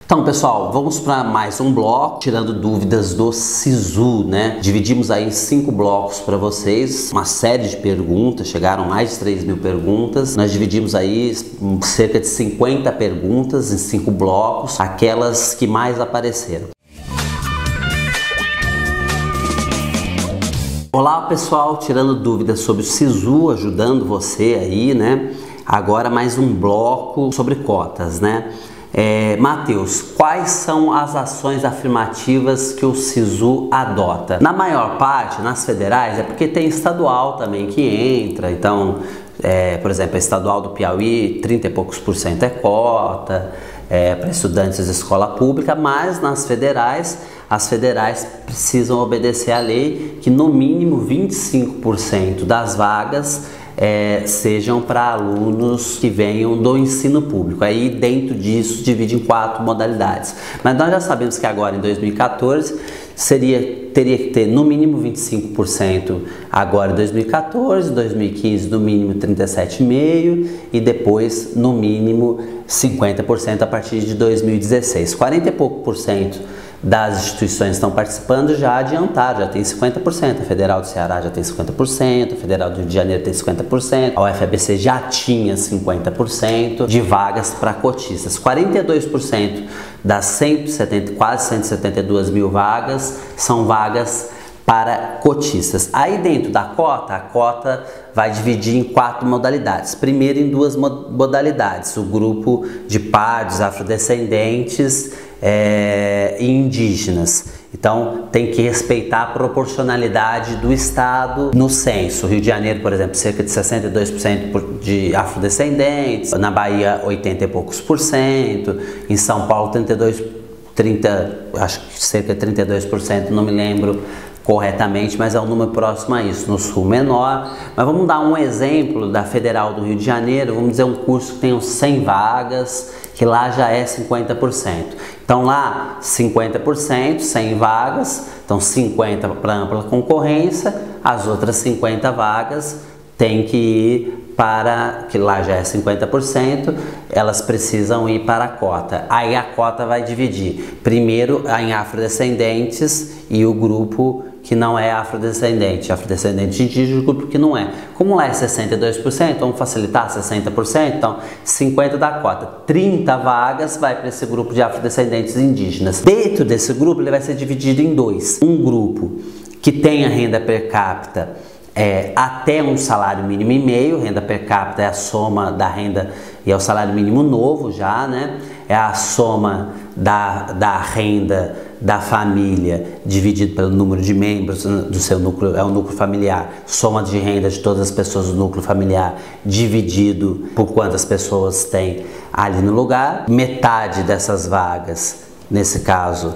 Então, pessoal, vamos para mais um bloco, tirando dúvidas do SISU, né? Dividimos aí em 5 blocos para vocês, uma série de perguntas, chegaram mais de 3.000 perguntas. Nós dividimos aí cerca de 50 perguntas em 5 blocos, aquelas que mais apareceram. Olá, pessoal, tirando dúvidas sobre o SISU, ajudando você aí, né? Agora mais um bloco sobre cotas, né? Matheus, quais são as ações afirmativas que o SISU adota? Na maior parte, nas federais, é porque tem estadual também que entra. Então, por exemplo, a estadual do Piauí, 30 e poucos % é cota, para estudantes de escola pública, mas nas federais, as federais precisam obedecer à lei que no mínimo 25% das vagas sejam para alunos que venham do ensino público. Aí dentro disso divide em 4 modalidades. Mas nós já sabemos que agora em 2014 teria que ter no mínimo 25% agora em 2014, 2015 no mínimo 37,5% e depois no mínimo 50% a partir de 2016. 40 e pouco por cento das instituições que estão participando já adiantaram, já tem 50%, a Federal do Ceará já tem 50%, a Federal do Rio de Janeiro tem 50%, a UFABC já tinha 50% de vagas para cotistas. 42% das quase 172 mil vagas são vagas para cotistas. Aí dentro da cota, a cota vai dividir em 4 modalidades. Primeiro em 2 modalidades, o grupo de pardos, afrodescendentes e indígenas. Então tem que respeitar a proporcionalidade do estado no censo. Rio de Janeiro, por exemplo, cerca de 62% de afrodescendentes, na Bahia 80 e poucos por cento, em São Paulo acho que cerca de 32%, não me lembro corretamente, mas é um número próximo a isso. No Sul menor, mas vamos dar um exemplo da Federal do Rio de Janeiro. Vamos dizer um curso que tem 100 vagas, que lá já é 50%. Então lá 50%, 100 vagas, então 50 para ampla concorrência, as outras 50 vagas tem que ir para, que lá já é 50%, elas precisam ir para a cota. Aí a cota vai dividir primeiro em afrodescendentes e o grupo que não é afrodescendente indígena, o grupo que não é. Como lá é 62%, vamos facilitar 60%, então 50% da cota. 30 vagas vai para esse grupo de afrodescendentes indígenas. Dentro desse grupo ele vai ser dividido em 2. Um grupo que tenha renda per capita até um salário mínimo e meio. Renda per capita é a soma da renda e é o salário mínimo novo já, né? É a soma da renda da família dividido pelo número de membros do seu núcleo, é o núcleo familiar, soma de renda de todas as pessoas do núcleo familiar dividido por quantas pessoas tem ali no lugar. Metade dessas vagas, nesse caso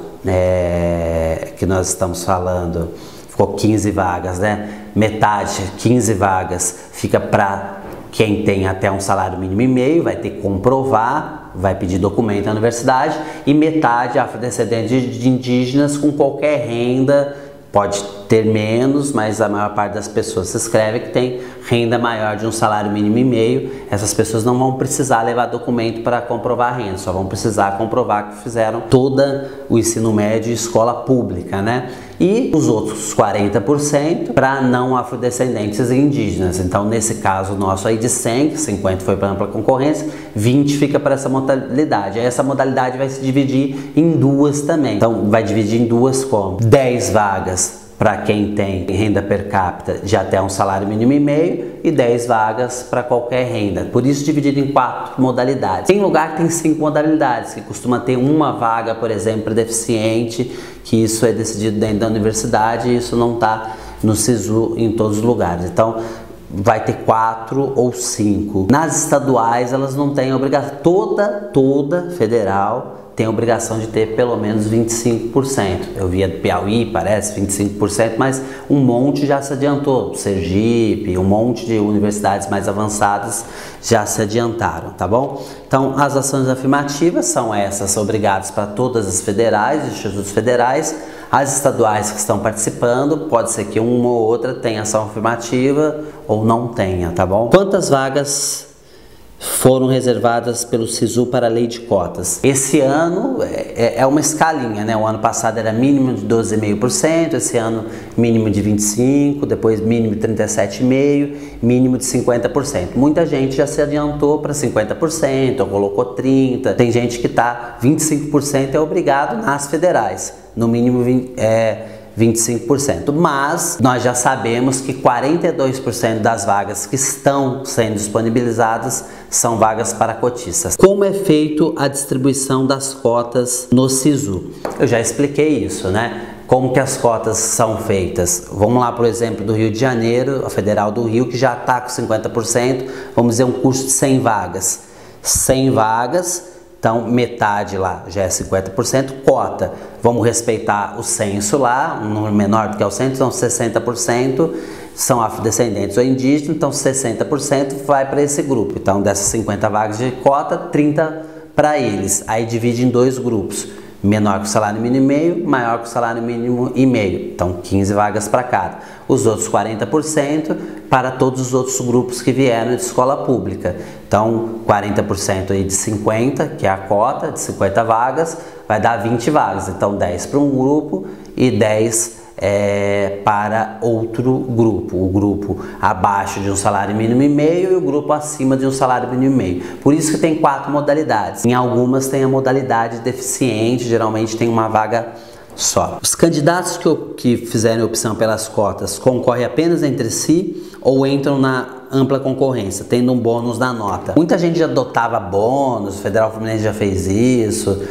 que nós estamos falando, ficou 15 vagas, né? Metade, 15 vagas, fica para quem tem até um salário mínimo e meio, vai ter que comprovar, vai pedir documento na universidade, e metade afrodescendentes de indígenas com qualquer renda, pode ter menos, mas a maior parte das pessoas se inscreve que tem renda maior de um salário mínimo e meio. Essas pessoas não vão precisar levar documento para comprovar a renda, só vão precisar comprovar que fizeram todo o ensino médio e escola pública, né? E os outros 40% para não afrodescendentes e indígenas. Então, nesse caso nosso aí de 100, 50 foi para ampla concorrência, 20 fica para essa modalidade. Aí essa modalidade vai se dividir em 2 também. Então, vai dividir em 2 como? 10 vagas para quem tem renda per capita de até um salário mínimo e meio e 10 vagas para qualquer renda. Por isso dividido em 4 modalidades. Tem lugar que tem 5 modalidades, que costuma ter uma vaga, por exemplo, para deficiente, que isso é decidido dentro da universidade e isso não está no SISU em todos os lugares. Então vai ter 4 ou 5. Nas estaduais elas não têm obrigação, toda federal tem a obrigação de ter pelo menos 25%. Eu via do Piauí, parece 25%, mas um monte já se adiantou. Sergipe, um monte de universidades mais avançadas já se adiantaram, tá bom? Então, as ações afirmativas são essas, obrigadas para todas as federais, institutos federais. As estaduais que estão participando, pode ser que uma ou outra tenha ação afirmativa ou não tenha, tá bom? Quantas vagas foram reservadas pelo SISU para a lei de cotas. Esse ano é uma escalinha, né? O ano passado era mínimo de 12,5%, esse ano mínimo de 25%, depois mínimo de 37,5%, mínimo de 50%. Muita gente já se adiantou para 50%, colocou 30%, tem gente que está 25% é obrigado nas federais, no mínimo 25%, mas nós já sabemos que 42% das vagas que estão sendo disponibilizadas são vagas para cotistas. Como é feito a distribuição das cotas no SISU? Eu já expliquei isso, né? Como que as cotas são feitas? Vamos lá, por exemplo, do Rio de Janeiro, a Federal do Rio, que já está com 50%, vamos dizer um curso de 100 vagas. 100 vagas, então metade lá já é 50%, cota. Vamos respeitar o censo lá, um número menor do que é o censo, então 60% são afrodescendentes ou indígenas, então 60% vai para esse grupo. Então dessas 50 vagas de cota, 30 para eles. Aí divide em dois grupos, menor que o salário mínimo e meio, maior que o salário mínimo e meio. Então 15 vagas para cada. Os outros 40% para todos os outros grupos que vieram de escola pública. Então 40% aí de 50, que é a cota de 50 vagas, vai dar 20 vagas. Então 10 para um grupo e 10 para outro grupo, o grupo abaixo de um salário mínimo e meio e o grupo acima de um salário mínimo e meio. Por isso que tem 4 modalidades. Em algumas tem a modalidade deficiente, geralmente tem uma vaga só. Os candidatos que fizerem opção pelas cotas concorrem apenas entre si ou entram na ampla concorrência, tendo um bônus da nota. Muita gente já adotava bônus, o Federal Fluminense já fez isso,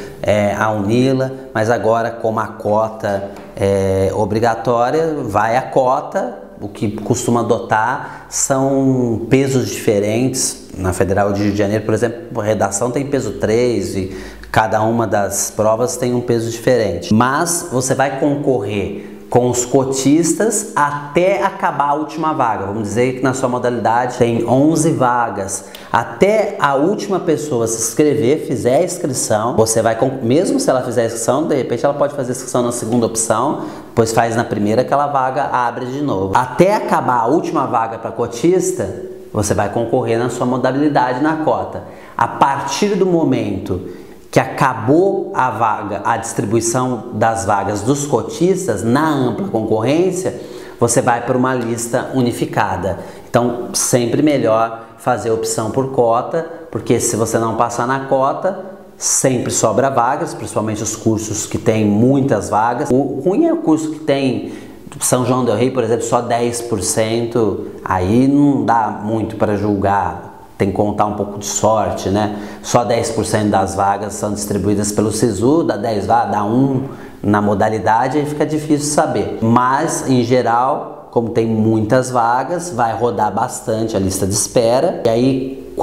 a Unila, mas agora como a cota é obrigatória, vai a cota. O que costuma adotar são pesos diferentes. Na Federal de Rio de Janeiro, por exemplo, a redação tem peso 3 e cada uma das provas tem um peso diferente. Mas você vai concorrer com os cotistas até acabar a última vaga. Vamos dizer que na sua modalidade tem 11 vagas. Até a última pessoa se inscrever, fizer a inscrição, você vai, mesmo se ela fizer a inscrição, de repente ela pode fazer a inscrição na segunda opção, depois faz na primeira, aquela vaga abre de novo. Até acabar a última vaga para cotista, você vai concorrer na sua modalidade na cota. A partir do momento que acabou a vaga, a distribuição das vagas dos cotistas na ampla concorrência, você vai para uma lista unificada. Então, sempre melhor fazer opção por cota, porque se você não passar na cota, sempre sobra vagas, principalmente os cursos que têm muitas vagas. O ruim é o curso que tem São João del Rei, por exemplo, só 10%, aí não dá muito para julgar. Tem que contar um pouco de sorte, né? Só 10% das vagas são distribuídas pelo SISU, dá 10 vagas, dá 1 na modalidade, aí fica difícil saber. Mas, em geral, como tem muitas vagas, vai rodar bastante a lista de espera. E aí,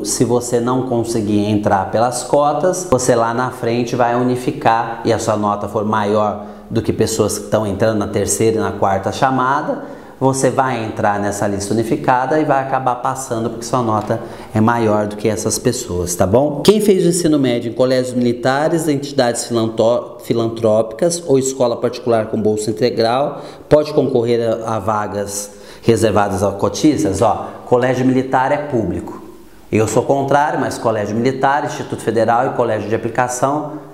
se você não conseguir entrar pelas cotas, você lá na frente vai unificar e a sua nota for maior do que pessoas que estão entrando na terceira e na quarta chamada, você vai entrar nessa lista unificada e vai acabar passando porque sua nota é maior do que essas pessoas, tá bom? Quem fez o ensino médio em colégios militares, entidades filantrópicas ou escola particular com bolsa integral pode concorrer a vagas reservadas a cotistas. Colégio militar é público. Eu sou contrário, mas colégio militar, Instituto Federal e colégio de aplicação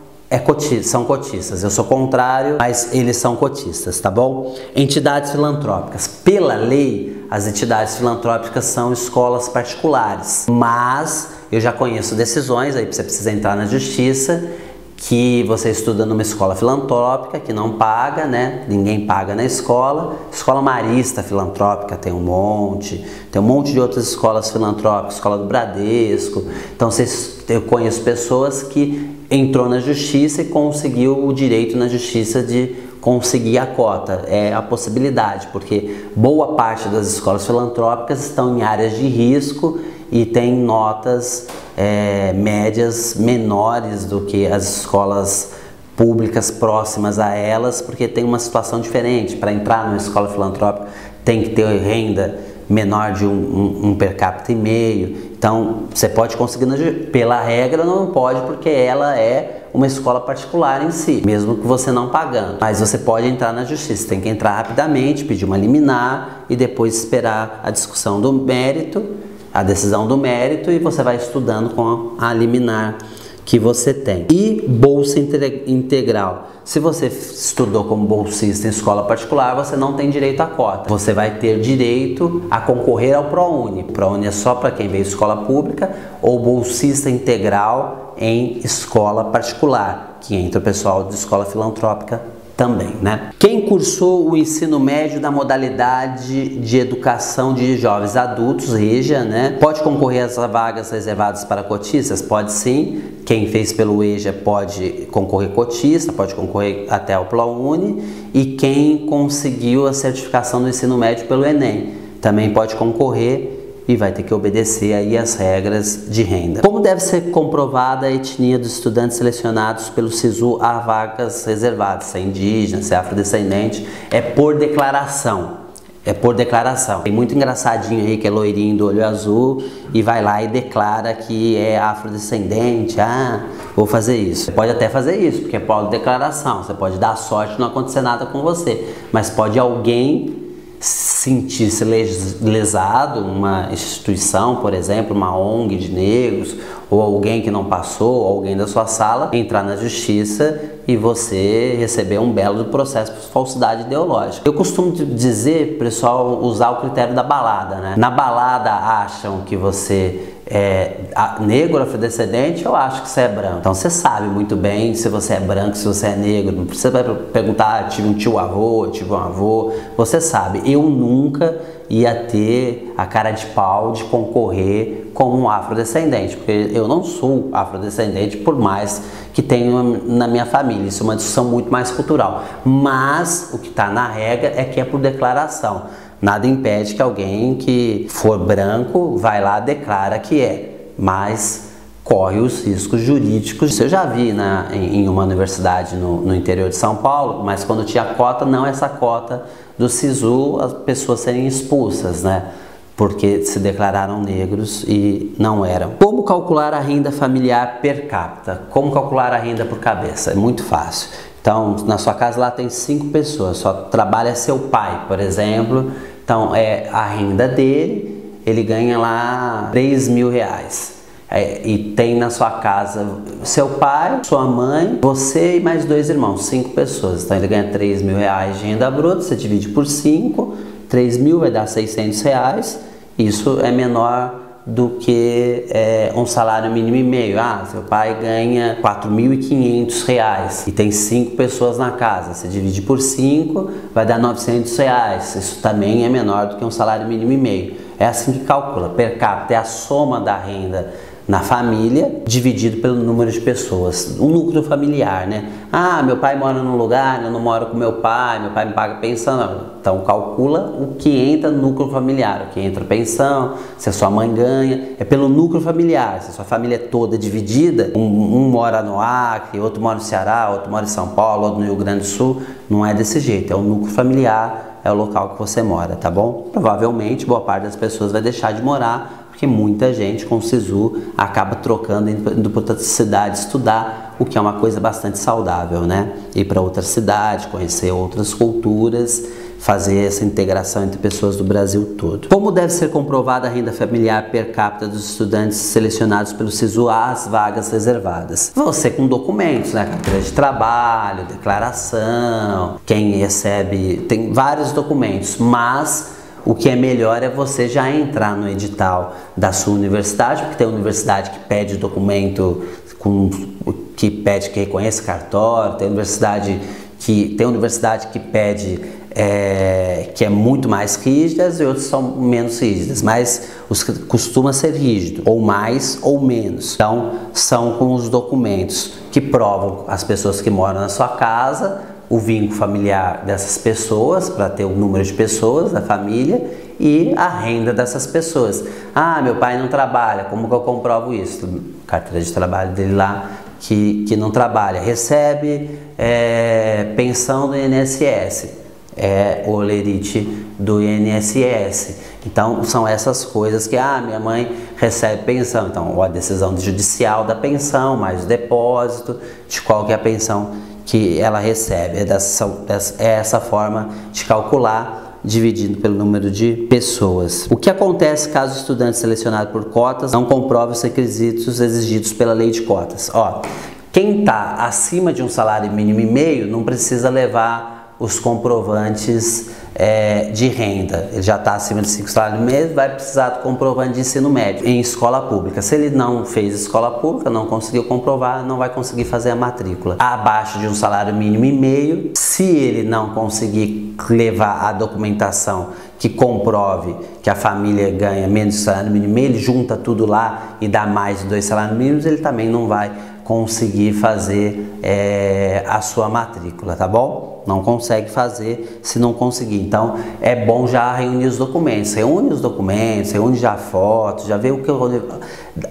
são cotistas. Eu sou contrário, mas eles são cotistas, tá bom? Entidades filantrópicas. Pela lei, as entidades filantrópicas são escolas particulares, mas eu já conheço decisões, aí você precisa entrar na justiça, que você estuda numa escola filantrópica, que não paga, né? Ninguém paga na escola. Escola marista filantrópica tem um monte de outras escolas filantrópicas, escola do Bradesco. Então eu conheço pessoas que entrou na justiça e conseguiu o direito na justiça de conseguir a cota. É a possibilidade, porque boa parte das escolas filantrópicas estão em áreas de risco e tem notas médias menores do que as escolas públicas próximas a elas, porque tem uma situação diferente. Para entrar numa escola filantrópica tem que ter renda menor de um per capita e meio. Então você pode conseguir, pela regra não pode, porque ela é uma escola particular em si, mesmo que você não pagando. Mas você pode entrar na justiça, tem que entrar rapidamente, pedir uma liminar e depois esperar a discussão do mérito a decisão do mérito e você vai estudando com a liminar que você tem. E bolsa integral. Se você estudou como bolsista em escola particular, você não tem direito à cota. Você vai ter direito a concorrer ao ProUni. O ProUni é só para quem veio de escola pública, ou bolsista integral em escola particular, que entra o pessoal de escola filantrópica também, né? Quem cursou o ensino médio da modalidade de educação de jovens adultos, EJA, né? Pode concorrer às vagas reservadas para cotistas? Pode sim. Quem fez pelo EJA pode concorrer cotista, pode concorrer até o ProUni, e quem conseguiu a certificação do ensino médio pelo Enem também pode concorrer e vai ter que obedecer aí as regras de renda. Como deve ser comprovada a etnia dos estudantes selecionados pelo SISU a vagas reservadas? Se é indígena, se é afrodescendente, é por declaração. É por declaração. Tem muito engraçadinho aí que é loirinho do olho azul e vai lá e declara que é afrodescendente. Ah, vou fazer isso. Você pode até fazer isso, porque é por declaração. Você pode dar sorte e não acontecer nada com você. Mas pode alguém sentir-se lesado, uma instituição, por exemplo, uma ONG de negros, ou alguém que não passou, ou alguém da sua sala, entrar na justiça e você receber um belo processo por falsidade ideológica. Eu costumo dizer, pessoal, usar o critério da balada, né? Na balada acham que você é negro, afrodescendente, eu acho que você é branco. Então você sabe muito bem se você é branco, se você é negro. Não precisa perguntar, tive um tio-avô, tive um avô. Você sabe. Eu nunca ia ter a cara de pau de concorrer como um afrodescendente, porque eu não sou afrodescendente, por mais que tenha na minha família. Isso é uma discussão muito mais cultural. Mas o que está na regra é que é por declaração. Nada impede que alguém que for branco vai lá e declara que é, mas corre os riscos jurídicos. Isso eu já vi em uma universidade no interior de São Paulo, mas quando tinha cota, não essa cota do SISU, as pessoas serem expulsas, né? Porque se declararam negros e não eram. Como calcular a renda familiar per capita? Como calcular a renda por cabeça? É muito fácil. Então, na sua casa lá tem 5 pessoas, só trabalha seu pai, por exemplo. Então, é a renda dele, ele ganha lá R$3.000. E tem na sua casa seu pai, sua mãe, você e mais 2 irmãos, 5 pessoas. Então, ele ganha R$3.000 de renda bruta, você divide por 5, 3.000 vai dar R$600. Isso é menor do que um salário mínimo e meio. Ah, seu pai ganha R$4.500 e tem 5 pessoas na casa. Você divide por 5, vai dar R$900. Isso também é menor do que um salário mínimo e meio. É assim que calcula. Per capita é a soma da renda na família dividido pelo número de pessoas, um núcleo familiar, né? Ah, meu pai mora num lugar, eu não moro com meu pai me paga pensão. Não. Então calcula o que entra no núcleo familiar, o que entra pensão, se a sua mãe ganha, é pelo núcleo familiar. Se a sua família é toda dividida, um mora no Acre, outro mora no Ceará, outro mora em São Paulo, outro no Rio Grande do Sul, não é desse jeito, é o núcleo familiar, é o local que você mora, tá bom? Provavelmente boa parte das pessoas vai deixar de morar, porque muita gente com o SISU acaba trocando, indo para outra cidade estudar, o que é uma coisa bastante saudável, né? Ir para outra cidade, conhecer outras culturas, fazer essa integração entre pessoas do Brasil todo. Como deve ser comprovada a renda familiar per capita dos estudantes selecionados pelo SISU às vagas reservadas? Você com documentos, né? Carteira de trabalho, declaração, quem recebe, tem vários documentos, mas o que é melhor é você já entrar no edital da sua universidade, porque tem universidade que pede documento, que pede que reconheça cartório, tem universidade que pede que é muito mais rígidas e outras são menos rígidas, mas costuma ser rígido, ou mais ou menos. Então, são com os documentos que provam as pessoas que moram na sua casa, o vínculo familiar dessas pessoas, para ter o número de pessoas da família e a renda dessas pessoas. Ah, meu pai não trabalha, como que eu comprovo isso? Carteira de trabalho dele lá, que não trabalha, recebe pensão do INSS, é o olerite do INSS. Então são essas coisas que, minha mãe recebe pensão, então a decisão judicial da pensão, mais o depósito de qual que é a pensão que ela recebe. É essa forma de calcular dividido pelo número de pessoas. O que acontece caso o estudante selecionado por cotas não comprove os requisitos exigidos pela lei de cotas? Quem está acima de um salário mínimo e meio não precisa levar os comprovantes de renda. Ele já está acima de 5 salários mínimos, vai precisar do comprovante de ensino médio em escola pública. Se ele não fez escola pública, não conseguiu comprovar, não vai conseguir fazer a matrícula. Abaixo de um salário mínimo e meio, se ele não conseguir levar a documentação que comprove que a família ganha menos de salário mínimo e meio, ele junta tudo lá e dá mais de 2 salários mínimos, ele também não vai conseguir fazer a sua matrícula, tá bom? Não consegue fazer se não conseguir. Então é bom já reunir os documentos. Reúne os documentos, reúne já fotos, já vê o que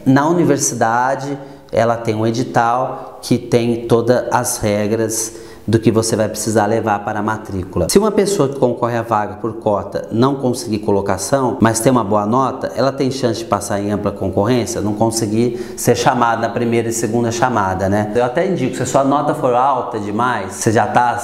na universidade ela tem um edital que tem todas as regras do que você vai precisar levar para a matrícula. Se uma pessoa que concorre à vaga por cota não conseguir colocação, mas tem uma boa nota, ela tem chance de passar em ampla concorrência, não conseguir ser chamada na primeira e segunda chamada, né? Eu até indico, se a sua nota for alta demais, você já está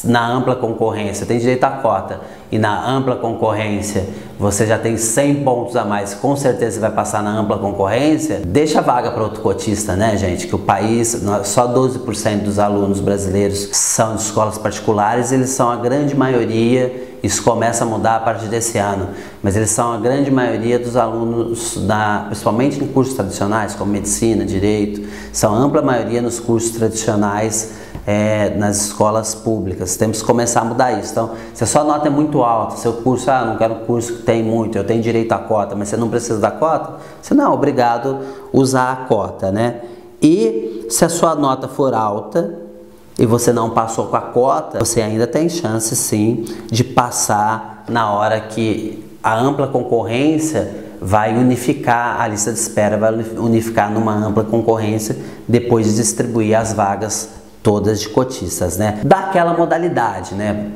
na ampla concorrência, tem direito à cota, e na ampla concorrência você já tem 100 pontos a mais, com certeza você vai passar na ampla concorrência, deixa a vaga para outro cotista, né, gente? Que o país, só 12% dos alunos brasileiros são de escolas particulares, eles são a grande maioria, isso começa a mudar a partir desse ano, mas eles são a grande maioria dos alunos, principalmente em cursos tradicionais, como medicina, direito, são a ampla maioria nos cursos tradicionais nas escolas públicas. Temos que começar a mudar isso. Então, se a sua nota é muito alta, seu curso, não quero um curso que tem muito, eu tenho direito à cota, mas você não precisa da cota, você não é obrigado a usar a cota, né? E se a sua nota for alta e você não passou com a cota, você ainda tem chance sim de passar na hora que a ampla concorrência vai unificar a lista de espera, vai unificar numa ampla concorrência depois de distribuir as vagas todas de cotistas, né? Daquela modalidade, né?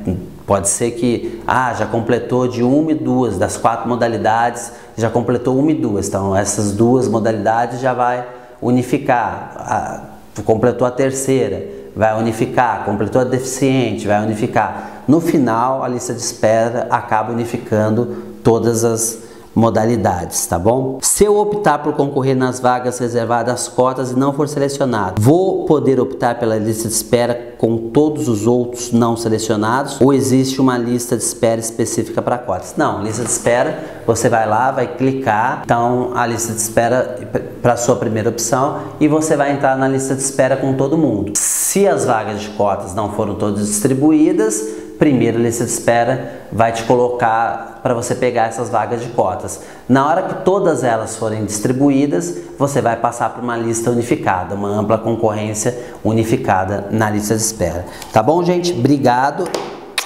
Pode ser que, já completou de 1 e 2, das 4 modalidades, já completou 1 e 2, então essas 2 modalidades já vai unificar, completou a terceira, vai unificar, completou a deficiente, vai unificar. No final, a lista de espera acaba unificando todas as modalidades, tá bom? Se eu optar por concorrer nas vagas reservadas às cotas e não for selecionado, vou poder optar pela lista de espera com todos os outros não selecionados, ou existe uma lista de espera específica para cotas? Não, lista de espera, você vai lá, vai clicar, então a lista de espera para a sua primeira opção e você vai entrar na lista de espera com todo mundo. Se as vagas de cotas não foram todas distribuídas, primeira lista de espera vai te colocar para você pegar essas vagas de cotas. Na hora que todas elas forem distribuídas, você vai passar para uma lista unificada, uma ampla concorrência unificada na lista de espera. Tá bom, gente? Obrigado,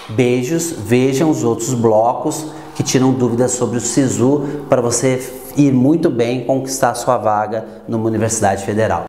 beijos, vejam os outros blocos que tiram dúvidas sobre o SISU para você ir muito bem conquistar sua vaga numa universidade federal.